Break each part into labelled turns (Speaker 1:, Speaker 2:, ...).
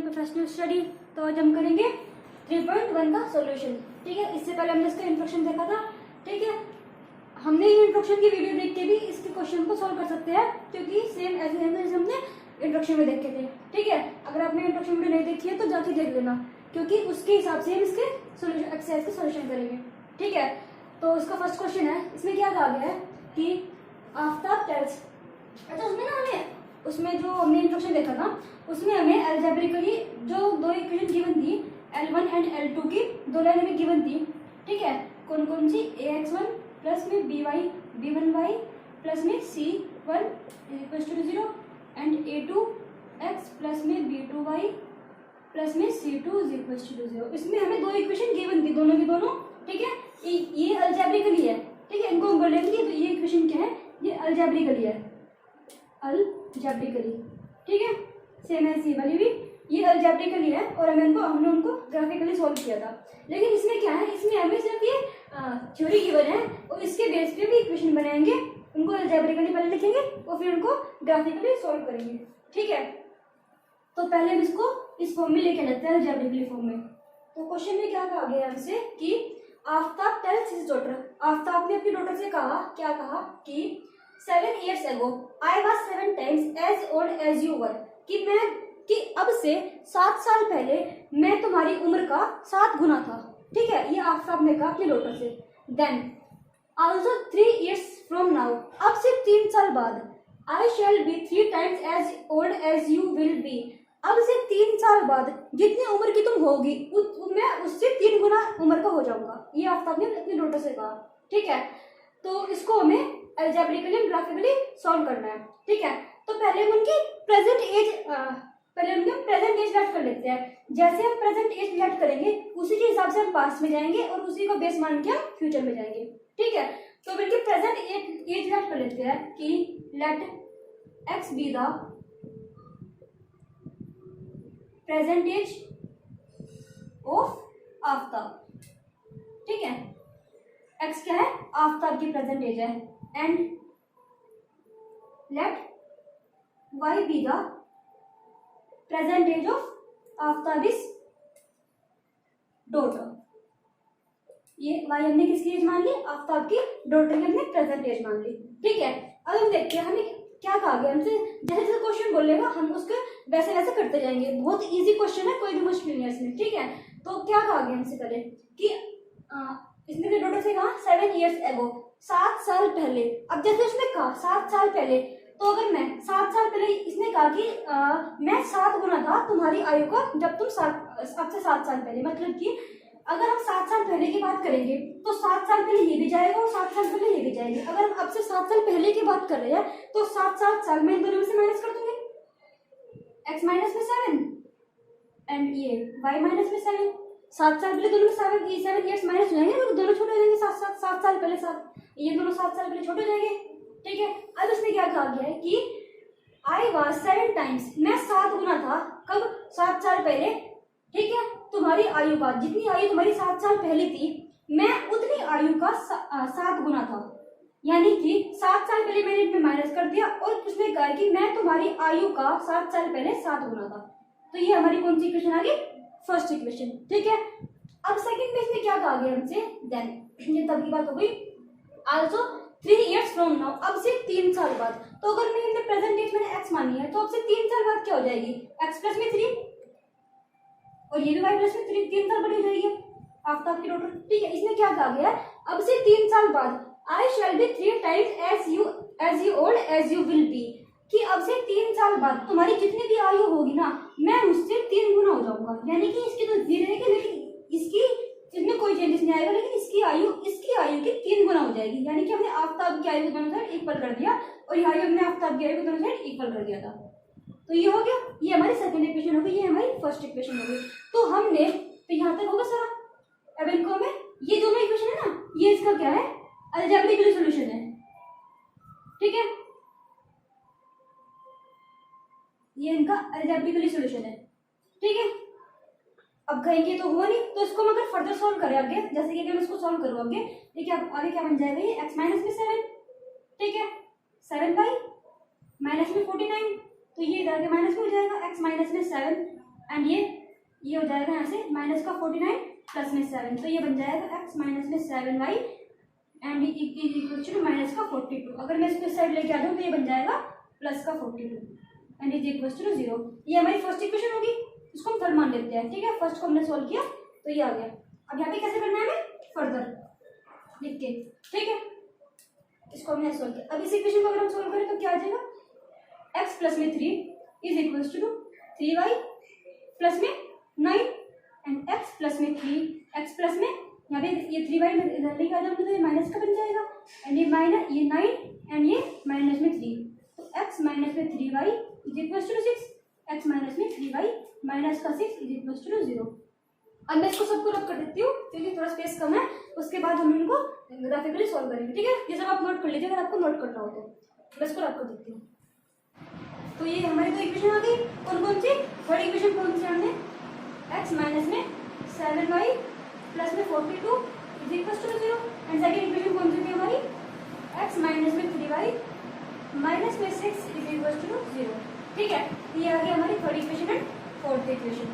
Speaker 1: Professional study. तो आज हम करेंगे 3.1 का सॉल्यूशन। ठीक है, इससे पहले हमने इसका इंट्रोडक्शन देखा था। ठीक है, हमने ये इंट्रोडक्शन की वीडियो देख के भी इसके क्वेश्चन को सॉल्व कर सकते हैं, क्योंकि सेम ऐसे हमने इंट्रोडक्शन में देखे थे। ठीक है, अगर आपने इंट्रोडक्शन वीडियो नहीं देखी है तो जाके देख लेना, क्योंकि उसके हिसाब से हम इसके सॉल्यूशन एक्सरसाइज के सॉल्यूशन करेंगे। ठीक है, तो इसका फर्स्ट क्वेश्चन है, इसमें क्या कहा गया है कि आफ्ताब टेल्स। अच्छा, उसमें जो हमने इंट्रोडक्शन देखा था उसमें हमें अलजेब्रिकली जो दो इक्वेशन गिवन थी, L1 एंड L2 की दो लाइन हमें गिवन थी। ठीक है, कौन कौन सी? ax1 प्लस में b1y प्लस में c1 = 0 एंड a2x प्लस में b2y प्लस में c2 = 0। इसमें हमें दो इक्वेशन गिवन थी, दोनों की दोनों। ठीक है, ये अलजेब्रिकली है। ठीक है, इनको हम बोल लेंगे तो ये इक्वेशन क्या है? ये अलजेब्रिकली है, अलजेब्रिकली। ठीक है, सेम है सी वाली भी, ये अलजेब्रिकली है और हमने उनको ग्राफिकली सॉल्व किया था। लेकिन इसमें क्या है, इसमें हमें सिर्फ ये थ्योरी गिवन है और इसके बेस पे भी इक्वेशन बनाएंगे, उनको अलजेब्रिकली पहले लिखेंगे और फिर उनको ग्राफिकली सॉल्व करेंगे। ठीक है, तो पहले हम इसको इस फॉर्म में लेके लेते हैं, अलजेब्रिकली फॉर्म में। तो क्वेश्चन में क्या कहा गया हमसे कि Aftab tales his daughter. Aftab ने अपनी डॉटर से कहा, क्या कहा कि 7 years ago I was 7 times as old as you were, कि अब से 7 साल पहले मैं तुम्हारी उम्र का 7 गुना था। ठीक है, ये आफ्ताब ने कहा अपनी डॉटर से। Then also 3 years from now, अब से 3 साल बाद I shall be 3 times as old as you will be, अब से 3 साल बाद जितनी उम्र की तुम होगी मैं उससे 3 गुना उम्र का हो जाऊंगा। ये आफ्ताब ने अपनी डॉटर से कहा। ठीक है, तो इसको हमें अलजेब्रिकली ग्राफिकली सॉल्व करना है। ठीक है, तो पहले हम उनकी प्रेजेंट एज लेट कर लेते हैं। जैसे हम प्रेजेंट एज लेट करेंगे उसी के हिसाब से हम पास्ट में जाएंगे और उसी को बेस मान के हम फ्यूचर में जाएंगे। ठीक है, तो हम इनकी प्रेजेंट एज लेट कर लेते हैं कि let X be the present age of Aftab. ठीक है, एक्स क्या है? आफ्ताब की प्रेजेंट एज है। And let Y be the present age of Aftab is daughter. ये वाई हमने किसकी एज मान ली? आफ्ताब की डॉटर की हमने प्रेजेंट एज मान ली। ठीक है, अब हम देखते हैं हमें क्या कहा गया हमसे। जैसे जैसे क्वेश्चन बोलेगा हम उसके वैसे वैसे करते जाएंगे। बहुत इजी क्वेश्चन है, कोई भी मुश्किल नहीं है इसमें। ठीक है, तो क्या कहा गया हमसे पहले कि इसने डॉटर से कहा 7 years ago, 7 साल पहले। अब जैसे उसने कहा 7 साल पहले, तो अगर मैं 7 साल पहले, इसने कहा कि मैं 7 गुना था तुम्हारी आयु का जब तुम अब से 7 साल पहले, मतलब कि अगर हम 7 साल पहले की बात करेंगे तो 7 साल पहले ये भी जाएगा और 7 साल पहले ये भी जाएंगे। अगर हम अब से 7 साल पहले की बात कर रहे हैं तो 7 साल मैं इन दोनों में से माइनस कर दूंगी, x माइनस में 7 एंड ये y माइनस में 7। 7 साल पहले दोनों में 7 years माइनस हो जाएंगे, तो दोनों छोटे हो जाएंगे। 7 साल पहले 7, ये दोनों 7 साल पहले छोटे हो जाएंगे। ठीक है, अब इसमें क्या कहा गया है कि I was 7 times, मैं 7 गुना था। कब? 7 साल पहले। ठीक है, तुम्हारी आयु का, जितनी आयु तुम्हारी 7 साल पहले थी मैं उतनी आयु का 7 गुना था। यानी कि 7 साल पहले मैंने इसमें माइनस कर दिया और उसने कहा कि मैं तुम्हारी आयु का 7 साल पहले 7 गुना था। तो ये हमारी कौन सी इक्वेशन आ गई? First equation. ठीक है, अब सेकंड में इसमें क्या कहा गया हमसे? देन ये तब की बात हो गई। आल्सो 3 years from now, अब से 3 साल बाद। तो अगर मैंने प्रेजेंट एज मैंने x मानी है तो अब से 3 साल बाद क्या हो जाएगी? x प्लस में 3 और ये भी y प्लस में 3 साल बड़ी हो जाएगी आफ्ताब की डॉटर। ठीक है, इसमें क्या कहा गया? अब से 3 साल बाद I shall be 3 times as old as you will be, कि अब से 3 साल बाद तुम्हारी जितनी भी आयु होगी ना मैं उससे 3 गुना हो जाऊंगा। यानी कि इसकी तो धीरे रहेगी, लेकिन इसमें कोई चेंजेस नहीं आएगा, लेकिन इसकी आयु की 3 गुना हो जाएगी। यानी कि हमने आफ्ताब की आयु को दोनों साइड इक्वल कर दिया और ये आयु हमने आफ्ताब की आयु को दोनों साइड इक्वल कर दिया था। तो ये हो गया, ये हमारी सेकंड इक्वेशन हो गई, ये हमारी फर्स्ट इक्वेशन हो गई। तो हमने तो यहाँ तक होगा सारा। अब इनको हमें ये दोनों इक्वेशन है ना, ये इसका क्या है? अलजेब्रिकली सॉल्यूशन है। ठीक है, ये इनका अलजेब्रिकली सॉल्यूशन है। ठीक है, अब कहेंगे तो हुआ नहीं, तो इसको हम अगर फर्दर सॉल्व करें आगे, जैसे कि मैं इसको सॉल्व करूँ आगे, ये क्या आगे क्या बन जाएगा? ये x माइनस में 7। ठीक है, 7 बाई माइनस में 49, तो ये इधर के माइनस में हो जाएगा। x माइनस में 7 एंड ये हो जाएगा यहाँ से माइनस का 49 प्लस में 7, तो ये बन जाएगा x माइनस में 7y and equal to minus का 42। अगर मैं इसको इस साइड लेके आ जाऊँ तो ये बन जाएगा प्लस का 42 एंड इज इक्वल टू 0। ये हमारी फर्स्ट इक्वेशन होगी, इसको हम थर्ड मान लेते हैं। ठीक है, फर्स्ट को हमने सोल्व किया तो ये आ गया। अब यहाँ पे कैसे करना है हमें, फर्दर लिख के। ठीक है, इसको हमने सोल्व किया। अब इस इक्वेशन को अगर हम सोल्व करें तो क्या आ जाएगा, x प्लस में 3 is equal to 3y plus में 9 एंड x प्लस में 3 x प्लस में यहाँ पे ये 3y इधर लेके आ जाओगे तो ये माइनस का बन जाएगा एंड ये माइनस ये 9 एंड ये माइनस में 3, तो x माइनस में 3y is equal to 6, x minus में 3y माइनस का 6 इज इक्वल टू 0। अब मैं इसको सबको रब कर देती हूँ क्योंकि थोड़ा स्पेस कम है, उसके बाद हम इनको ग्राफिकली सॉल्व करेंगे। ठीक है, ये सब आप नोट कर लीजिए अगर आपको नोट करना हो तो। मैं इसको रब कर देती हूँ। तो ये हमारी दो इक्वेशन आ गई, कौन कौन सी, थर्ड इक्वेशन कौन सी हमने, x माइनस में 7y प्लस में 42 is equal to 0 and second equation कौन सी थी हमारी, x माइनस में 3y माइनस में 6 इज इक्वल टू 0। ठीक है, ये आ गई हमारी third equation and fourth equation.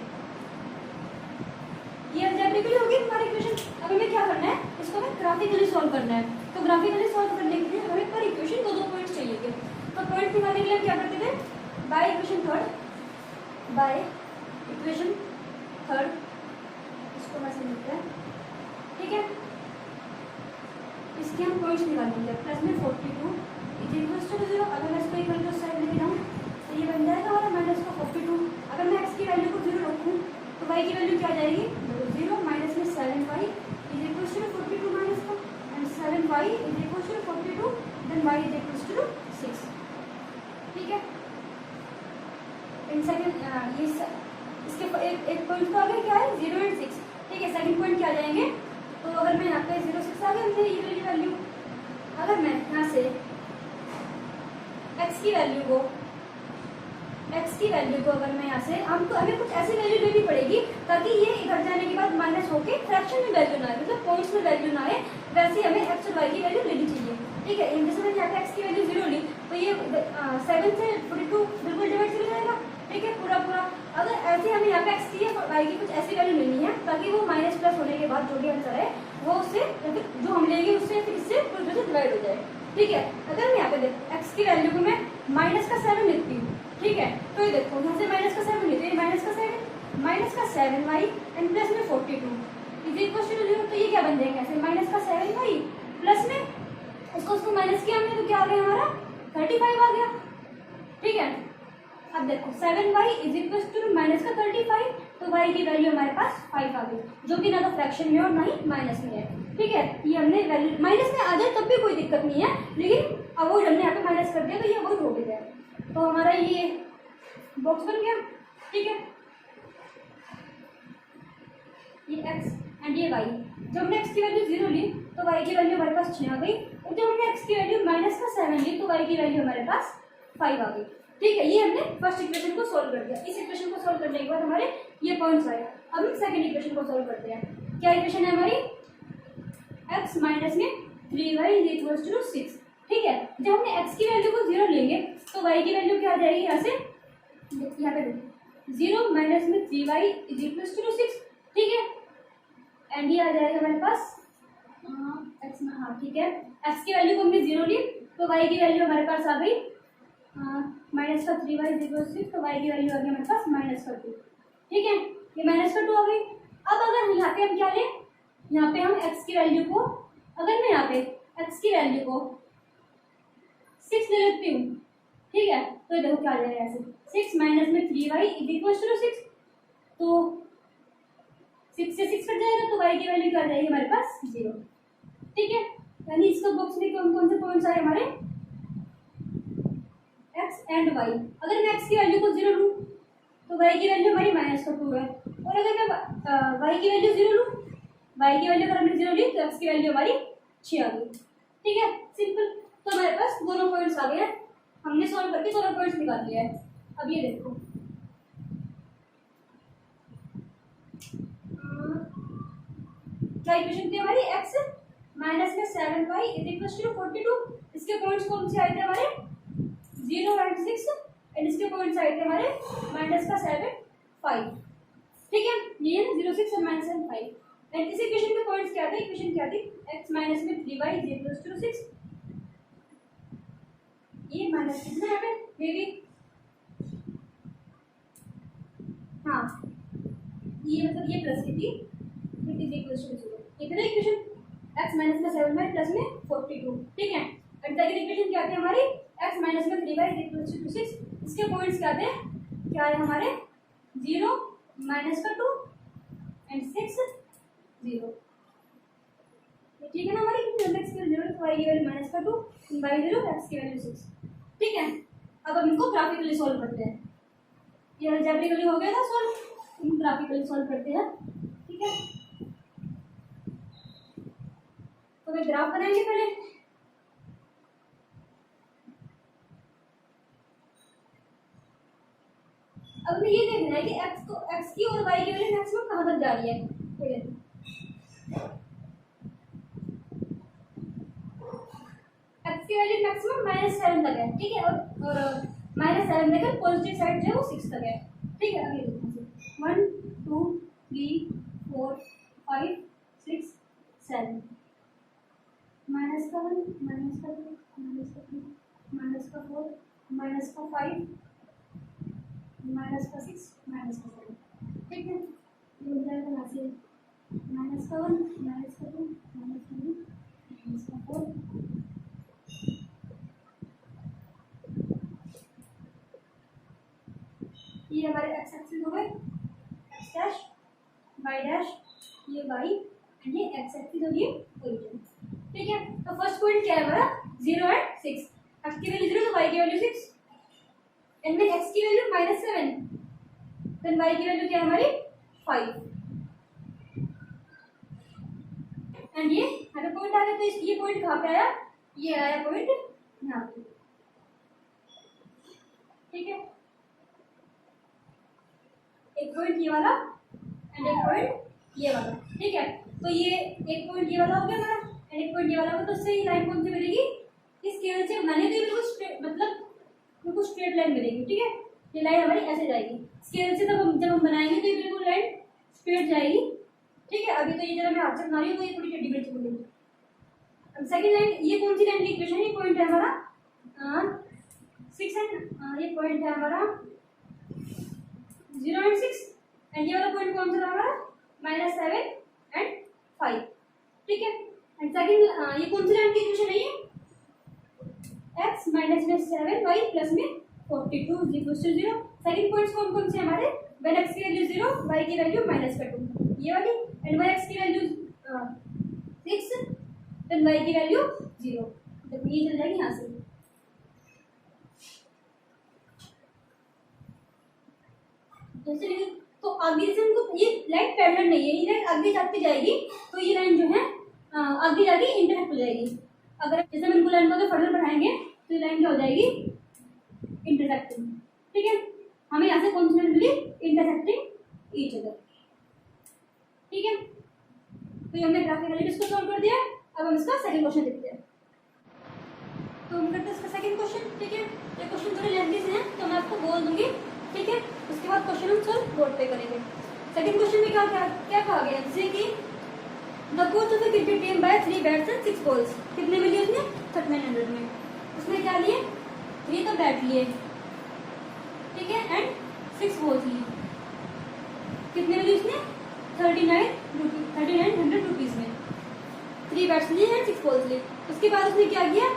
Speaker 1: ये अलजेब्रिकली होगी हमारी इक्वेशन। अब हमें क्या करना है, इसको हमें ग्राफिकली सॉल्व करना है। तो ग्राफिकली सॉल्व करने के लिए हमें पर इक्वेशन दो पॉइंट्स चाहिए। तो पॉइंट निकालने के लिए क्या करते थे, बाय इक्वेशन थर्ड इसको वैसे लिखते हैं। ठीक है, इसके हम पॉइंट्स निकालेंगे। प्लस में 42 इज इक्वल टू 0। अगर मैं इसको इक्वल टू साइड लेके जाऊँ तो ये बन जाएगा हमारा माइनस का 42। अगर मैं x की वैल्यू को 0 रखूँ तो y की वैल्यू क्या आ जाएगी, 0 माइनस में 7y is equal to 42 minus का and 7y is equal to 42 then y is equal to 6। ठीक है, इन सेकंड ये इसके एक पॉइंट तो आ गया क्या है, 0 एंड 6। ठीक है, सेकंड पॉइंट क्या आ जाएंगे, तो अगर मैं यहाँ पे 0 6 आ गया हमने ये वाली वैल्यू, अगर मैं यहाँ से x की वैल्यू को अगर मैं यहाँ से हमको हमें कुछ ऐसी वैल्यू लेनी पड़ेगी ताकि ये इधर जाने के बाद माइनस होके फ्रैक्शन में वैल्यू ना आए, मतलब पॉइंट्स में वैल्यू ना आए, वैसे हमें x और y की वैल्यू लेनी चाहिए। ठीक है, जैसे मैंने यहाँ पे x की वैल्यू 0 ली तो ये 7 से 42 बिल्कुल डिवाइड हो जाएगा। ठीक है, पूरा अगर ऐसे हमें यहाँ पे x की या y की कुछ ऐसी वैल्यू लेनी है ताकि वो माइनस प्लस होने के बाद जो भी आंसर है वो उससे जो हम लेंगे उससे फिर इससे पूरी तरह से डिवाइड हो जाए। ठीक है, अगर मैं यहाँ पे देखो x की वैल्यू को मैं माइनस का 7 लिखती हूँ। ठीक है, तो ये देखो यहाँ से माइनस का 7 लेते हैं, माइनस का 7y एंड प्लस में 42 इज इक्वल टू 0। तो ये क्या बन जाएगा, ऐसे माइनस का 7y प्लस में उसको माइनस किया हमने तो क्या आ गया हमारा 35 आ गया। ठीक है, अब देखो 7y is equal to minus का 35, तो y की वैल्यू हमारे पास 5 आ गई, जो कि ना तो फ्रैक्शन में और ना ही माइनस में है। ठीक है, ये हमने वैल्यू माइनस में आ जाए तब भी कोई दिक्कत नहीं है, लेकिन अवॉइड हमने यहाँ पे माइनस कर दिया तो ये अवॉइड हो गया है। तो हमारा ये बॉक्स बन गया। ठीक है, ये x एंड ये y, जब हमने x की वैल्यू 0 ली तो y की वैल्यू हमारे पास 6 आ गई, और जब हमने x की वैल्यू माइनस का 7 ली तो y की वैल्यू हमारे पास 5 आ गई। ठीक है, ये हमने फर्स्ट इक्वेशन को सोल्व कर दिया। इस इक्वेशन को सोल्व करने के बाद हमारे ये पॉइंट्स आए। अब हम सेकंड इक्वेशन को सोल्व करते हैं। क्या इक्वेशन है हमारी, x माइनस में 3y इज इक्वल टू 6। ठीक है, जब हमने x की वैल्यू को 0 लेंगे तो y की वैल्यू क्या आ जाएगी, यहाँ से यहाँ पे 0 माइनस में 3y इज इक्वल टू 6। ठीक है, एंड ये आ जाएगा हमारे पास x में, हाँ ठीक है, x की वैल्यू को हमने 0 ली तो y की वैल्यू हमारे पास आ गई माइनस का 3y इज इक्वल टू 6, तो y की वैल्यू आ गई हमारे पास माइनस का 2। ठीक है, ये माइनस का 2 आ गई। अब अगर यहाँ पे हम क्या लें, यहाँ पे हम x की वैल्यू को, अगर मैं यहाँ पे x की वैल्यू को 6 ले लेती हूँ। ठीक है, तो देखो क्या आ जाएगा, ऐसे 6 माइनस में 3y इज इक्वल टू 6, तो 6 से 6 कट जाएगा तो y की वैल्यू क्या आ जाएगी हमारे पास 0। ठीक है, यानी इसका बॉक्स में कौन कौन से पॉइंट्स आए हमारे, x एंड y। अगर मैं x की वैल्यू को 0 लूँ तो y की वैल्यू हमारी माइनस का 2 है, और अगर मैं y की वैल्यू 0 लूँ, y की वैल्यू अगर हमने 0 ली तो x की वैल्यू हमारी 6 आ गई। ठीक है, सिंपल। तो हमारे पास दोनों पॉइंट्स आ गए हैं, हमने सॉल्व करके दोनों पॉइंट्स निकाल लिया है। अब ये देखो क्या इक्वेशन थी हमारी, x माइनस में 7y इज इक्वल टू 42। इसके पॉइंट्स कौन से आए थे हमारे, 0 एंड 6, एंड इसके पॉइंट्स आए थे हमारे माइनस का 7 5। ठीक है, ये है 0 6 और -5। एंड इस इक्वेशन के पॉइंट्स क्या थे? इक्वेशन क्या थी? x माइनस में 3y इज इक्वल्स टू 6। ये माइनस कितना है यहाँ पे मे बी, हाँ ये मतलब ये प्लस की थी, इट इज इक्वल्स टू 0। ठीक है ना इक्वेशन, x माइनस में 7y प्लस में 42। ठीक है, एंड सेकंड इक्वेशन क्या थी हमारी? x माइनस में 3y इज इक्वल्स टू 6। इसके पॉइंट्स क्या थे? क्या है हमारे? 0 माइनस का 2 एंड 6 0। ठीक है ना हमारी x की वैल्यू 0 तो y की वैल्यू माइनस का 2 y 0 x की वैल्यू 6। ठीक है, अब हम इनको ग्राफिकली सॉल्व करते हैं। ये अलजेब्रिकली हो गया था सॉल्व, हम ग्राफिकली सॉल्व करते हैं। ठीक है, तो मैं ग्राफ बनाएंगे पहले। अब हमें ये देखना है कि x की और y की वैल्यू मैक्सिमम कहाँ तक जा रही है। ठीक है, x की वैल्यू मैक्सिमम -7 तक है। ठीक है, और -7 तक पॉजिटिव साइड जो है वो 6 तक है। ठीक है, अभी देखो 1 2 3 4 5 6 7 माइनस का 1 माइनस का 2 माइनस का 3 माइनस का 4 माइनस का 5 माइनस का 6 माइनस का 7। ठीक है, ये हो जाएगा यहाँ से माइनस का 1 माइनस का 2 माइनस का 3 माइनस का 4। ये हमारे x एक्सिस हो गए, x डैश y डैश, ये y एंड ये x एक्सिस होगी ओरिजिन। ठीक है, तो फर्स्ट पॉइंट क्या है हमारा? 0 एंड 6। x की वैल्यू 0 तो y की वैल्यू 6 एंड में x की वैल्यू -7 देन y की वैल्यू क्या है हमारी 5 एंड ये यहाँ पे पॉइंट आ गया। तो ये पॉइंट कहाँ पे आया? ये आया पॉइंट यहाँ पे। ठीक है, एक पॉइंट ये वाला एंड एक पॉइंट ये वाला। ठीक है, तो ये एक पॉइंट ये वाला हो गया हमारा एंड एक पॉइंट ये वाला हो गया। तो सही लाइन कौन सी मिलेगी? इस स्केल से बनाने तो बिल्कुल मतलब बिल्कुल स्ट्रेट लाइन मिलेगी। ठीक है, ये लाइन हमारी ऐसे जाएगी स्केल से, जब हम बनाएंगे तो ये बिल्कुल लाइन स्ट्रेट जाएगी। ठीक है, अभी तो ये जरा मैं हाथ से बना रही हूँ तो ये थोड़ी टेढ़ी मेढ़ी बनेगी। अब सेकंड लाइन, ये कौन सी लाइन की इक्वेशन है? ये पॉइंट है हमारा 6 एंड ये पॉइंट है हमारा 0 एंड 6 एंड ये वाला पॉइंट कौन सा था हमारा? -7 एंड 5। ठीक है, एंड सेकंड ये कौन सी लाइन की इक्वेशन है? ये x माइनस में 7y प्लस में 42 is equal to 0। Second points कौन कौन से हमारे? व्हेन x की वैल्यू 0 y की वैल्यू -2 ये वाली, एंड व्हेन x की वैल्यू 6 देन y की वैल्यू 0। तो ये चल जाएगी यहाँ से। तो आगे से हमको ये लाइन पैरेलल नहीं है, ये लाइन आगे जाती जाएगी तो ये लाइन जो है आगे जाके इंटरसेक्ट हो जाएगी। अगर जैसे हम इनको लाइन को फर्दर बढ़ाएंगे तो ये लाइन क्या हो जाएगी? इंटरसेक्टिंग। ठीक है, हमें यहाँ से कौन सी लाइन मिली? Intersecting each other. ठीक है, तो ये हमने ग्राफिकली इसको सॉल्व कर दिया। अब हम इसका सेकंड क्वेश्चन देखते हैं। तो हम करते हैं इसका सेकंड क्वेश्चन। ठीक है, ये क्वेश्चन थोड़े लेंथी से हैं तो मैं आपको बोल दूंगी। ठीक है, उसके बाद क्वेश्चन हम सॉल्व बोर्ड पे करेंगे। सेकंड क्वेश्चन में क्या क्या कहा गया? जैसे कि the coach of the cricket team by 3 bats and 6 balls. कितने में लिए उसने? 3900 में। उसने क्या लिए? 3 तो बैट लिए, ठीक है, एंड 6 बॉल्स लिए। कितने में लिए उसने? 3900 रुपीज में 3 बैट्स लिए एंड 6 बॉल्स लिए। उसके बाद उसने क्या किया?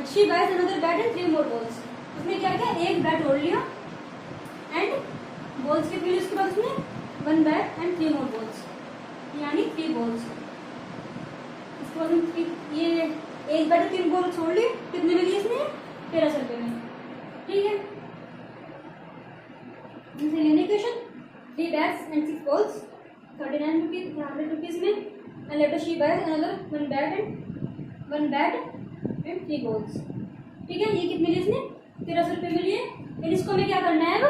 Speaker 1: She buys another bat and 3 more balls. उसने क्या किया? एक बैट और लिया एंड बॉल्स के फिर उसके बाद उसने 1 बैट एंड 3 मोर बॉल्स यानी 3 बॉल्स। इसके बाद ये एक बैट 3 बॉल छोड़ ली। कितने में लिए इसने? 1300 रुपये में। ठीक है, equation 3 bats and 6 balls 39 rupees में and later she buys another 1 bat and 3 balls. ठीक है, ये कितने लिए इसने? 1300 रुपये में लिए। फिर इसको हमें क्या करना है? अब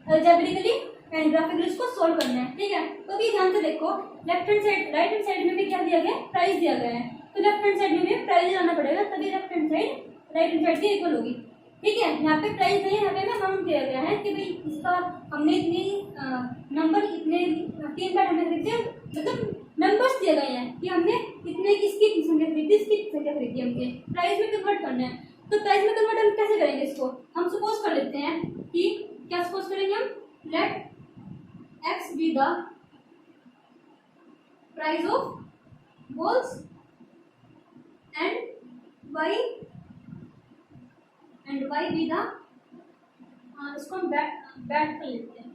Speaker 1: अलजेब्रिकली एंड ग्राफिकली इसको सॉल्व करना है। ठीक है, तो अभी ध्यान से देखो, left hand side right hand side में भी क्या दिया गया? प्राइस दिया गया है। तो लेफ्ट हैंड साइड में भी प्राइस लाना पड़ेगा तभी left hand side right hand side के इक्वल होगी। ठीक है। यहाँ पे प्राइस नहीं, यहाँ पे हमें अमाउंट दिया गया है कि भाई इसका हमने इतने नंबर, इतने 3 बैट हमने खरीदे, मतलब नंबर्स दिए गए हैं कि हमने इतने किसकी संख्या खरीदी, इसकी संख्या खरीदी, हमने प्राइस में कन्वर्ट करना है। तो प्राइस में कन्वर्ट हम कैसे करेंगे इसको, हम सपोज कर लेते हैं कि क्या सपोज करेंगे हम, let X be the price of balls and Y be the, इसको हम बैट कर लेते हैं,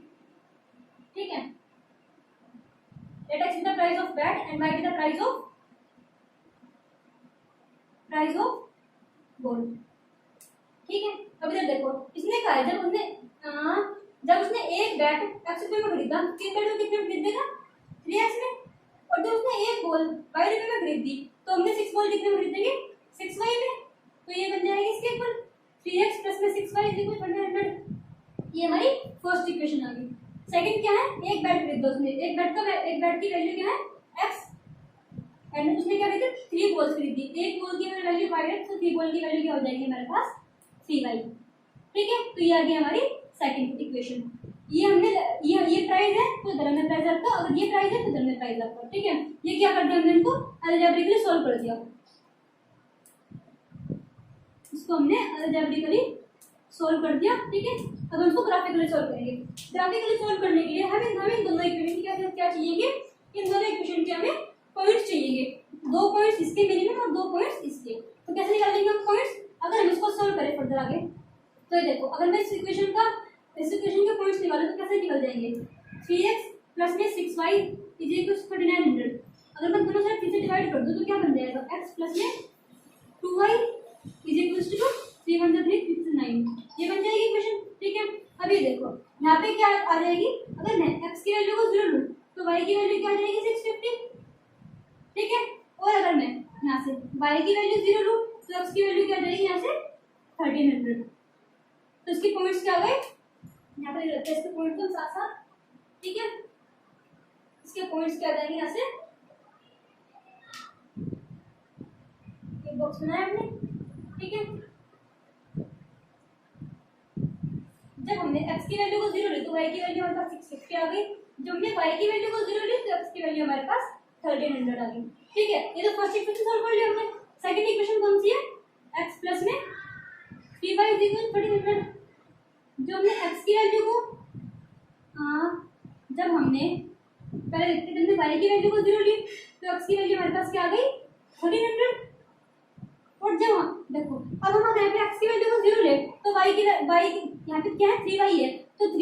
Speaker 1: ठीक है। Let X be the price of bat and Y be the price of ball, ठीक है। अब इधर देखो, इसने कहा है जब उसने एक बैट एक्स रुपये में खरीदा, 3 बैट कितने में खरीदेगा, 3x में, और जब उसने एक बॉल y रुपये में खरीदी तो हमने 6 बॉल कितने में खरीदेंगे, 6y में। तो ये बन जाएगी इसके इक्वल 3x प्लस में 6y इज इक्वल 100। ये हमारी फर्स्ट इक्वेशन आ गई। सेकंड क्या है, एक बैट खरीदा उसने, एक बैट की वैल्यू क्या है x, एंड उसने क्या खरीदा 3 बॉल्स खरीदी, एक बॉल की वैल्यू 5x, तो 3 बॉल की वैल्यू क्या हो जाएगी हमारे पास 3y, ठीक है। तो ये आ गई हमारी सेकंड इक्वेशन। ये हमने ये प्राइस है तो इधर हमने प्राइस रखा, अगर ये प्राइस है तो इधर हमने प्राइस रखा, ठीक है। ये क्या कर दिया हमने, इनको अलजेब्रिकली सॉल्व कर दिया, इसको हमने अलजेब्रिकली सॉल्व कर दिया, ठीक है। अब हम इसको ग्राफिकली सॉल्व करेंगे। ग्राफिकली सॉल्व करने के लिए हमें दोनों इक्वेशन की क्या चाहिए, इन दोनों इक्वेशन के हमें पॉइंट्स चाहिए, 2 पॉइंट्स इसके मिनिमम और 2 पॉइंट्स इसके। तो कैसे निकालेंगे हम पॉइंट्स, अगर हम इसको सॉल्व करें फर्दर आगे, तो ये देखो, अगर मैं इस इक्वेशन के पॉइंट्स निकालूं तो कैसे निकल जाएंगे, 3x प्लस में 6y इज इक्वल टू 4900। अगर मैं दोनों साइड 3 से डिवाइड कर दूं तो क्या बन जाएगा, x प्लस में 2y इज इक्वल टू 3 1 3 59, ये बन जाएगी इक्वेशन, ठीक है। अब ये देखो, यहाँ पे क्या आ जाएगी, अगर मैं x की वैल्यू को 0 लूं तो y की वैल्यू क्या आ जाएगी 650, ठीक है। और अगर मैं यहाँ से y की वैल्यू 0 लूं तो x की वैल्यू क्या आ जाएगी यहाँ से 1300। तो इसके पॉइंट्स क्या आ गए, यहाँ पे रखते हैं इसके पॉइंट को साथ साथ, ठीक है। इसके पॉइंट्स क्या आ जाएंगे यहाँ से, एक बॉक्स बनाया हमने, ठीक है। जब हमने x की वैल्यू को 0 ली तो y की वैल्यू हमारे पास 650 आ गई, जब हमने y की वैल्यू को 0 ली तो x की वैल्यू हमारे पास 1300 आ गई, ठीक है। ये तो फर्स्ट इक्वेशन सॉल्व कर लिया हमने। सेकंड इक्वेशन कौन सी है, x प्लस में 3y इज इक्वल 1300। जो हमने x की वैल्यू को जब हमने पहले देखते थे, हमने y की वैल्यू को 0 ली तो x की वैल्यू हमारे पास क्या आ गई 1300। और जब हम देखो, अब हम अगर यहाँ पे x की वैल्यू को 0 ले तो y यहाँ पे क्या है 3y है, तो 3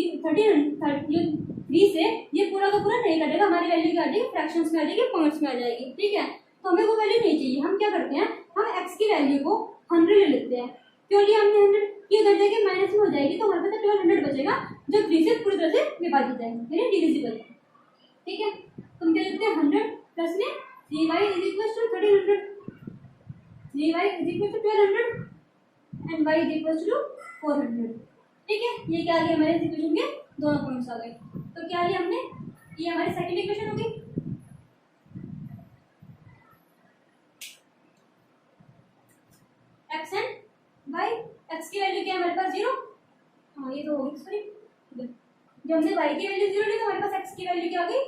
Speaker 1: से ये पूरा का पूरा नहीं कटेगा, हमारी वैल्यू क्या आ जाएगी, फ्रैक्शंस में आ जाएगी, पॉइंट्स में आ जाएगी, ठीक है। तो हमें वो वैल्यू नहीं चाहिए, हम क्या करते हैं, हम x की वैल्यू को 100 ले लेते हैं। क्यों लिया हमने 100, ये उधर जाके माइनस में हो जाएगी तो हमारे पास 1200 बचेगा, जो 3 से पूरी तरह से विभाजित है, यानी डिविजिबल, ठीक है। तो हम क्या लिखते हैं 100 प्लस में 3y is equal to 1300, 3y is equal to 1200 and y is equal to 400, ठीक है। ये क्या आ गया, हमारे इक्वेशन के दोनों पॉइंट्स आ गए। तो क्या लिया हमने, ये हमारी सेकंड इक्वेशन हो गई। x एंड y, x की वैल्यू क्या है हमारे पास 0, हाँ ये तो होगी, सॉरी, जब हमने y की वैल्यू 0 ली तो हमारे पास x की वैल्यू क्या आ गई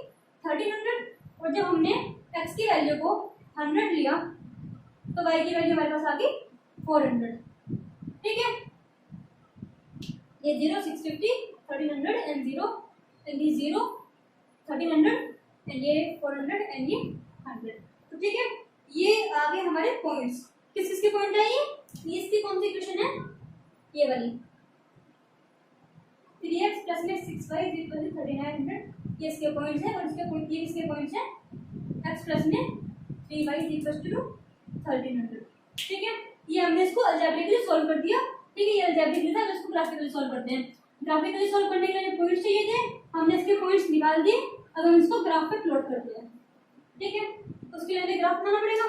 Speaker 1: 1300, और जब हमने x की वैल्यू को 100 लिया तो y की वैल्यू हमारे पास आ गई 400, ठीक है। ये 0 650 1300 एंड 0 एंड ये 0 1300 एंड ये 400 एंड ये 100, तो ठीक है। ये आ गए हमारे पॉइंट्स। किस किसके पॉइंट है ये इसकी कौन सी इक्वेशन है, ये वाली 3x प्लस में 6y इज इक्वल टू 3900, ये इसके पॉइंट्स है, और इसके पॉइंट ये इसके पॉइंट्स है, x प्लस में 3y इज इक्वल टू 1300, ठीक है। ये हमने इसको अलजेब्रिकली सॉल्व कर दिया, ठीक है। ये अलजेब्रिकली था, इसको ग्राफिकली सॉल्व करते हैं। ग्राफिकली सॉल्व करने के लिए पॉइंट्स चाहिए थे, हमने इसके पॉइंट्स निकाल दिए, अब हम इसको ग्राफ पे प्लॉट करते हैं, ठीक है। उसके लिए हमें ग्राफ बनाना पड़ेगा,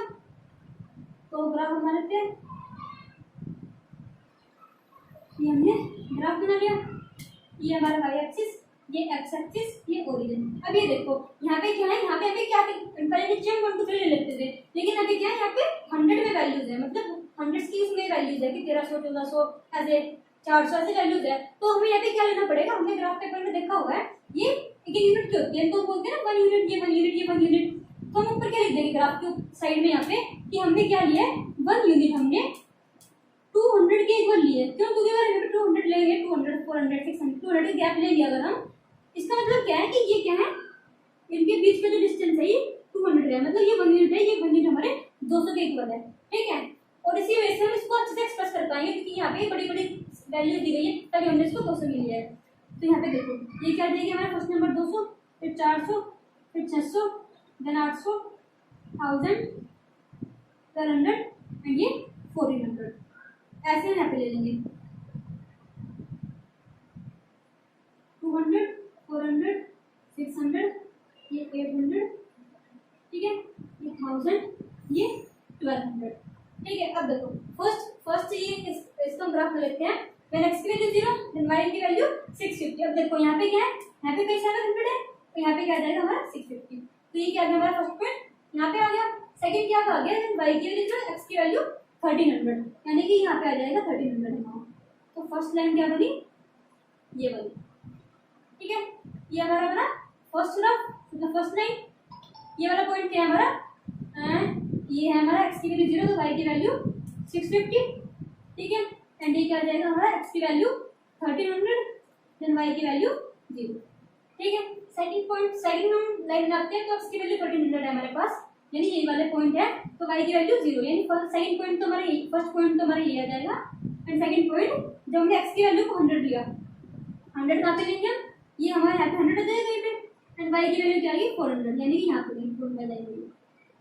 Speaker 1: तो ग्राफ बना लेते हैं। ये हमने ग्राफ बना लिया, ये हमारा वाई एक्सिस, ये एक्स एक्सिस, ये ओरिजिन। अब ये देखो यहाँ पे क्या है, यहाँ पे हमें क्या पहले नीचे हम 1 2 3 ले लेते थे, लेकिन अभी क्या है यहाँ पे 100 में वैल्यूज है, मतलब हंड्रेड्स की इसमें वैल्यूज है कि 1300 1400 ऐसे 400 ऐसे वैल्यूज है, तो हमें यहाँ पे क्या लेना पड़ेगा, हमने ग्राफ पेपर में देखा हुआ है ये एक यूनिट की होती है, तो बोलते हैं ना 1 यूनिट, ये 1 यूनिट, ये 1 यूनिट, तो हम ऊपर क्या लिख देंगे ग्राफ के साइड में यहाँ पे कि हमने क्या लिया है 1 यूनिट, हमने 200 के इक्वल लिए। क्यों? क्योंकि अगर हम 200 लेंगे, 200 400 600 200 के गैप लेंगे अगर हम, इसका मतलब क्या है कि ये क्या है, इनके बीच का जो डिस्टेंस है ये 200 है, मतलब ये 1 यूनिट है, ये 1 यूनिट हमारे 200 के इक्वल है, ठीक है। और इसी वजह से हम इसको अच्छे से एक्सप्रेस कर पाएंगे क्योंकि यहाँ पे बड़ी बड़ी वैल्यू दी गई है, तभी हमने इसको 200 मिल लिया है। तो यहाँ पे देखो ये क्या देगी हमारा फर्स्ट नंबर 200, फिर 400, फिर 600, देन 800, 1000, 1200 एंड ये 1400, ऐसे हम यहाँ पे ले लेंगे 200, 400, 600, ये 800, ठीक है, ये 1000, ये 1200, ठीक है। अब देखो फर्स्ट ये इसका ग्राफ लेते हैं, व्हेन x की वैल्यू 0 देन y की वैल्यू 650। अब देखो यहाँ पे क्या है, यहाँ पे कई 700 है, तो यहाँ पे क्या आ जाएगा हमारा 650, तो ये क्या आ गया हमारा फर्स्ट पॉइंट यहाँ पे आ गया। सेकंड क्या आ गया, y की वैल्यू 0 x की वैल्यू 1300, यानी कि यहाँ पे आ जाएगा 1300 हमारा। तो फर्स्ट लाइन क्या बनी, ये बनी, ठीक है। ये हमारा बना फर्स्ट ग्राफ, मतलब फर्स्ट लाइन। ये वाला पॉइंट क्या है हमारा, ये है हमारा x की वैल्यू 0 तो y की वैल्यू 650, ठीक है। एंड ये क्या आ जाएगा हमारा x की वैल्यू 1300 देन y की वैल्यू 0, ठीक है। सेकंड पॉइंट, सेकंड हम लाइन बनाते हैं तो x की वैल्यू 1300 है हमारे पास, यानी यही वाले पॉइंट है, तो y की वैल्यू 0, यानी सेकंड पॉइंट तो हमारा यही, फर्स्ट पॉइंट तो हमारा ये आ जाएगा। एंड सेकंड पॉइंट जब हमने x की वैल्यू को 100 लिया, 100 कहाँ पे लेंगे, ये हमारे यहाँ पे 100 आ जाएगा कहीं पे, एंड y की वैल्यू क्या आ गई 400, यानी कि यहाँ पे इंक्लूड आ जाएगी,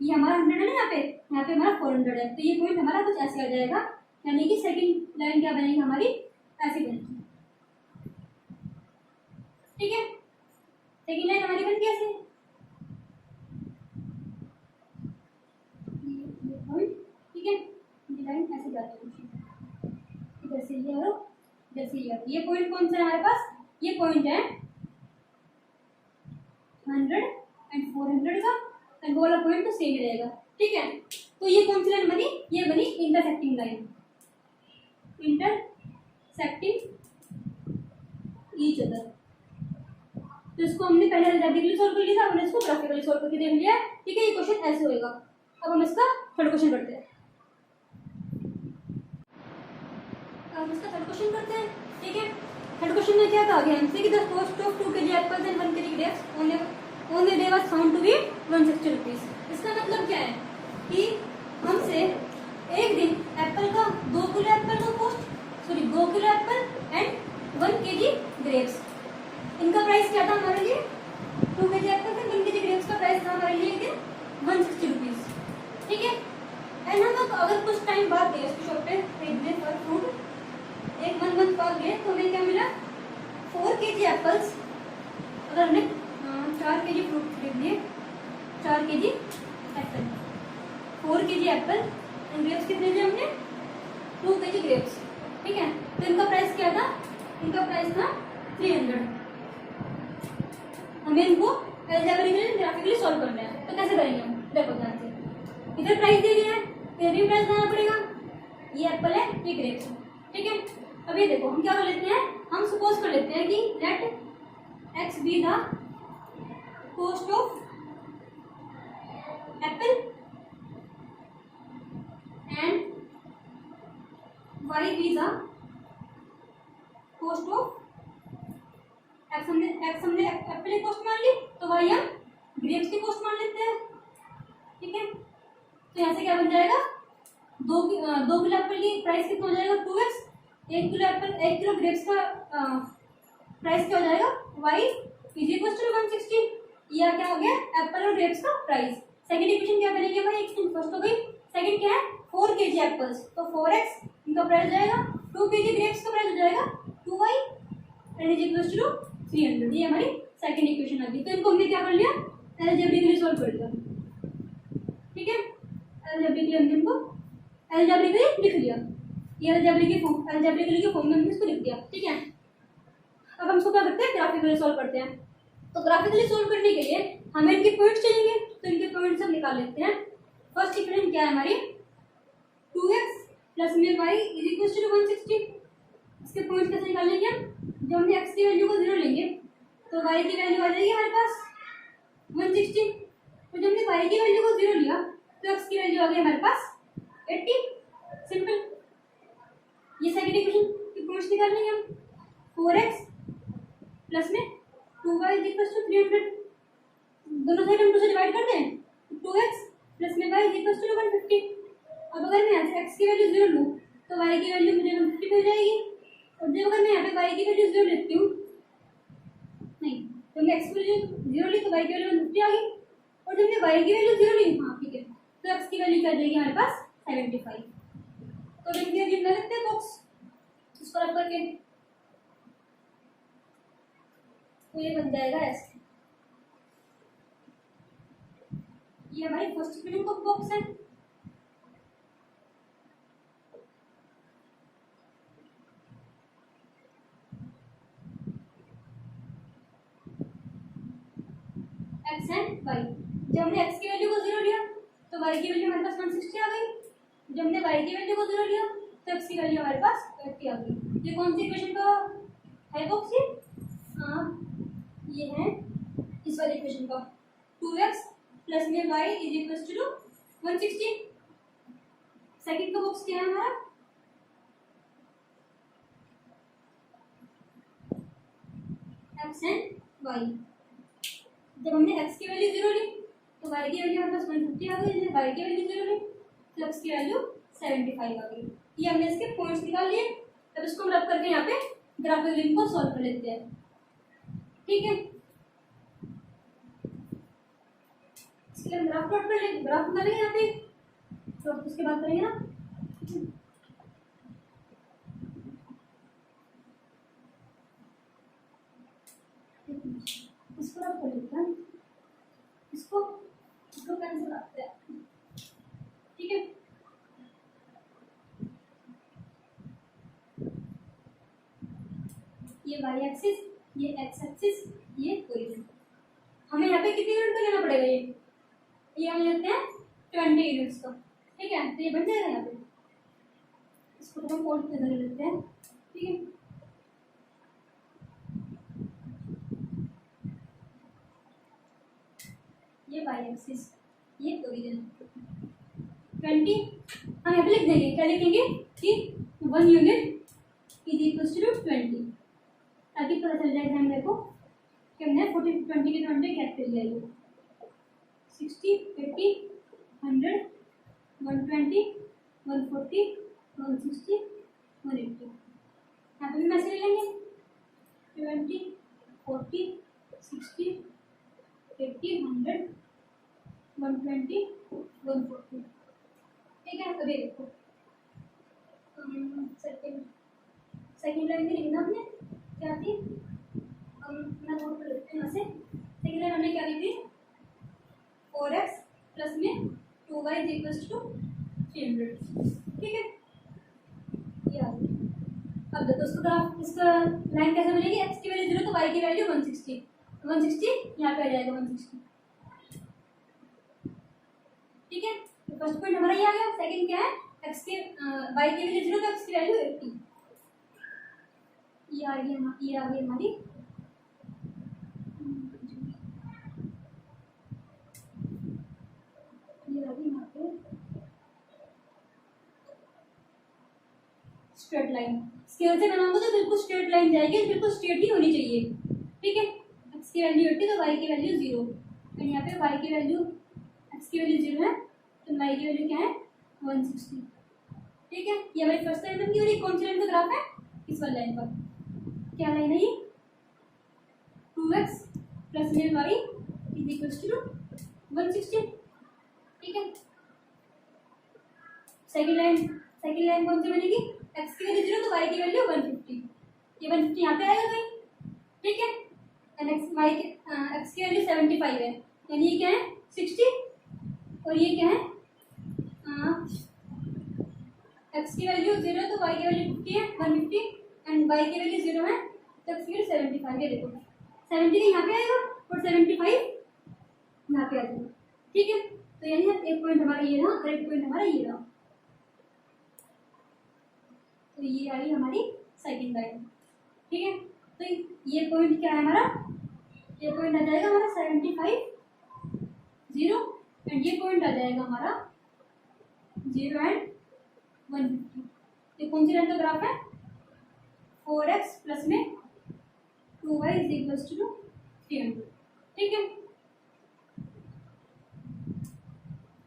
Speaker 1: ये हमारा 100 है ना, यहाँ पे हमारा 400 है, तो ये पॉइंट हमारा कुछ ऐसे आ जाएगा, यानी कि सेकंड लाइन क्या बनेगी हमारी, ऐसे बनेगी, ठीक है। सेकंड लाइन हमारी बन कैसे, ये पॉइंट, ठीक है, ये लाइन ऐसे जाती है, इधर से ये और इधर से ये पॉइंट कौन सा है हमारे पास, ये पॉइंट है 100 एंड 400 का, एंड वो वाला पॉइंट तो सेम रहेगा, ठीक है। तो ये कौन सी लाइन बनी, ये बनी intersecting line, intersecting each other. तो इसको हमने पहले अलजेब्रिकली सॉल्व कर लिया था, हमने इसको ग्राफिकली सॉल्व करके देख लिया, ठीक है। ये क्वेश्चन ऐसे होएगा। अब हम इसका थर्ड क्वेश्चन करते हैं, ठीक है। थर्ड क्वेश्चन में क्या कहा गया हमसे कि the cost of 2 kg apples and 1 kg grapes on the day was found to be 160 rupees. इसका मतलब क्या है कि हमसे एक दिन एप्पल का 2 किलो एप्पल का cost, sorry 2 kilo Apple and 1 kg grapes, इनका प्राइस क्या था हमारे लिए, 2 kg Apple and 1 kg grapes का प्राइस था हमारे लिए एक दिन 160 रुपीज, ठीक है। एंड हम अगर कुछ टाइम बाद गए उसकी शॉप पे खरीदने पर फ्रूट, एक मंथ बाद गए तो हमें क्या मिला, 4 kg एप्पल्स, अगर हमने 4 kg फ्रूट खरीद लिए, 4 kg Apple, 4 kg Apple and grapes कितने लिए हमने, 2 kg ग्रेप्स, ठीक है। तो इनका प्राइस क्या था, इनका प्राइस था 300। हमें इनको अलजेब्रिकली ग्राफिकली सॉल्व करना है, तो कैसे करेंगे हम, देखो ध्यान से, इधर प्राइस दे दिया है, इधर भी प्राइस देना पड़ेगा, ये एप्पल है, ये ग्रेप्स है, ठीक है। अब ये देखो हम क्या कर लेते हैं, हम सपोज कर लेते हैं कि let X be the cost of apple and Y be the cost of X, हमने एप्पल की कॉस्ट मान ली, तो वाई हम ग्रेप्स की कॉस्ट मान लेते हैं, ठीक है। तो यहाँ से क्या बन जाएगा, 2 किलो एप्पल की प्राइस कितना हो जाएगा 2x, 1 kilo Apple 1 kilo grapes का प्राइस क्या हो जाएगा y इज इक्वल टू 160। यह क्या हो गया एप्पल और ग्रेप्स का प्राइस। सेकंड इक्वेशन क्या बनेगी भाई, इक्वेशन फर्स्ट हो गई, सेकंड क्या है 4 kg एप्पल्स, तो 4x इनका प्राइस हो जाएगा, 2 kg ग्रेप्स का प्राइस हो जाएगा 2y and is equal to 300। ये हमारी सेकंड इक्वेशन आ गई। तो इनको हमने क्या कर लिया, अलजेब्रिकली सॉल्व कर लिया, ठीक है। अलजेब्रिकली हमने इनको अलजेब्रिकली लिख लिया, ये अलजेब्रिकली के फॉर्म में हमने इसको लिख दिया, ठीक है। अब हम इसको क्या करते हैं, ग्राफिकली सॉल्व करते हैं। तो ग्राफिकली सॉल्व करने के लिए हमें इनके पॉइंट्स चाहिए, तो इनके पॉइंट्स हम निकाल लेते हैं। फर्स्ट इक्वेशन क्या है हमारी, 2x प्लस में वाई इज इक्वल टू 160। इसके पॉइंट कैसे निकालेंगे हम? जब हमने एक्स की वैल्यू को 0 लेंगे तो वाई की वैल्यू आ जाएगी हमारे पास 160। तो जब हमने वाई की वैल्यू को 0 लिया तो एक्स की वैल्यू आ गई हमारे पास 80। सिंपल। ये सेकंड इक्वेशन की पॉइंट्स निकाल लेंगे हम। 4x प्लस में 2y इज इक्वल टू 300। दोनों साइड हम 2 से डिवाइड कर दें। 2x प्लस में y इज इक्वल टू 150। अब अगर मैं यहाँ से x की वैल्यू 0 लूँ तो y की वैल्यू मुझे 150 मिल जाएगी। और जब अगर मैं यहाँ पे y की वैल्यू 0 लेती हूँ, नहीं, जब मैं x की वैल्यू 0 ली तो y की वैल्यू 150 आ गई। और जब मैं y की वैल्यू 0 ली, हाँ ठीक है, तो x की वैल्यू क्या जाएगी हमारे पास 75। तो लिख दिया जितना लगते हैं बॉक्स इसको रब करके, तो ये बन जाएगा ऐसे। ये हमारी फर्स्ट इक्वेशन का बॉक्स है। एक्स एंड वाई, जब हमने एक्स की वैल्यू को 0 लिया तो वाई की वैल्यू हमारे पास 160 आ गई। जब हमने वाई की वैल्यू को 0 लिया तो एक्स की वैल्यू हमारे पास 80 आ गई। ये कौन सी इक्वेशन का है बॉक्स? ये है इस वाली इक्वेशन का 2x प्लस में y is equal to 160। Second का बॉक्स क्या है हमारा? x एंड y, जब हमने x की वैल्यू 0 ली तो y की वैल्यू हमारे पास 150 आ गई। जब y की वैल्यू 0 ली तो x की वैल्यू 75 आ गई। ये हमने इसके पॉइंट्स निकाल लिए। अब इसको हम रब करके यहाँ पे ग्राफिक को सॉल्व कर लेते हैं। ठीक है, इसके लिए हम ग्राफ प्लॉट कर लेंगे, ग्राफ बना लेंगे यहाँ पे, तो उसके बाद करेंगे ना। इसको रब कर लेते हैं, इसको कैंसिल करते हैं। ठीक है, ये y एक्सिस, ये x एक्सिस, ये ओरिजिन। हमें यहाँ पे कितने यूनिट का लेना पड़ेगा? ये हम लेते हैं 20 यूनिट्स का। ठीक है, तो ये बन जाएगा यहाँ पे। इसको तो हम कोड पे लेते हैं। ठीक है, ये y एक्सिस, ये ओरिजिन 20। हम यहाँ पे लिख देंगे, क्या लिखेंगे कि 1 यूनिट इज इक्वल टू 20, ताकि पता चल जाए हम देखो कि हमने 40 20 के 20 कैट कर लिया। 60 80 100 120 140 160 180। यहाँ पे भी मैसेज लेंगे 20 40 60 80 100 120 140। ठीक है, अभी देखो सेकेंड लाइन में लिखना आपने क्या थी? मैं नोट कर लेते हैं यहाँ से। सेकेंड लाइन हमने क्या लिखी? 4x प्लस में 2y इज इक्वल टू 300। ठीक है, ये आ गई। अब देखो इसको ग्राफ, इसका लाइन कैसे बनेगी? x की वैल्यू 0 तो y की वैल्यू 160, 160 यहाँ पे आ जाएगा 160। ठीक है, तो फर्स्ट पॉइंट हमारा ये आ गया। सेकंड क्या है? x की y की वैल्यू 0 तो x की वैल्यू 80। ये आ गई हमारी स्ट्रेट लाइन। स्केल से बनाऊंगा तो बिल्कुल स्ट्रेट लाइन जाएगी, बिल्कुल स्ट्रेट ही होनी चाहिए। ठीक है, x की वैल्यू 80 तो y की वैल्यू 0, और यहाँ पे y की वैल्यू, x की वैल्यू 0 है तो y की वैल्यू क्या है 160। ठीक है, ये हमारी फर्स्ट लाइन बन गई। और ये कौन सी लाइन का ग्राफ है? इस वाली लाइन पर। क्या लाइन है ये? 2x प्लस में y इज इक्वल टू 160। ठीक है, सेकंड लाइन कौन सी बनेगी? x की वैल्यू 0 तो y की वैल्यू 150। ये 150 यहाँ पे आएगा कहीं। ठीक है, x की वैल्यू 75 है, यानी ये क्या है 60, और ये क्या है x की वैल्यू 0 तो y की वैल्यू 50 है 150, एंड y की वैल्यू 0 है तो x की वैल्यू 75 है। देखो 70 यहाँ पे आएगा और 75 यहाँ पे आ जाएगा। ठीक है, तो यानी एक पॉइंट हमारा ये रहा और एक पॉइंट हमारा ये रहा। तो ये आ गई हमारी सेकंड लाइन। ठीक है, तो ये पॉइंट क्या है हमारा, ये पॉइंट आ जाएगा हमारा 75 0 एंड ये पॉइंट आ जाएगा हमारा 0 एंड 150। ये कौन सी लाइन का ग्राफ है, 4x प्लस में 2y इज इक्वल्स टू 300। ठीक है,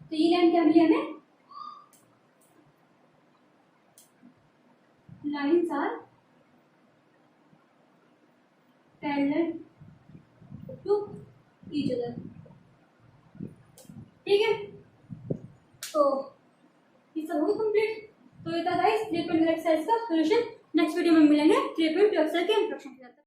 Speaker 1: तो ये लाइन क्या मिली हमें, lines are parallel to each other. ठीक है, तो ये सब होगा कंप्लीट। तो ये था गाइस 3.2 एक्सरसाइज का सॉल्यूशन। नेक्स्ट वीडियो में मिलेंगे 3.2 एक्सरसाइज के इंस्ट्रक्शन के साथ।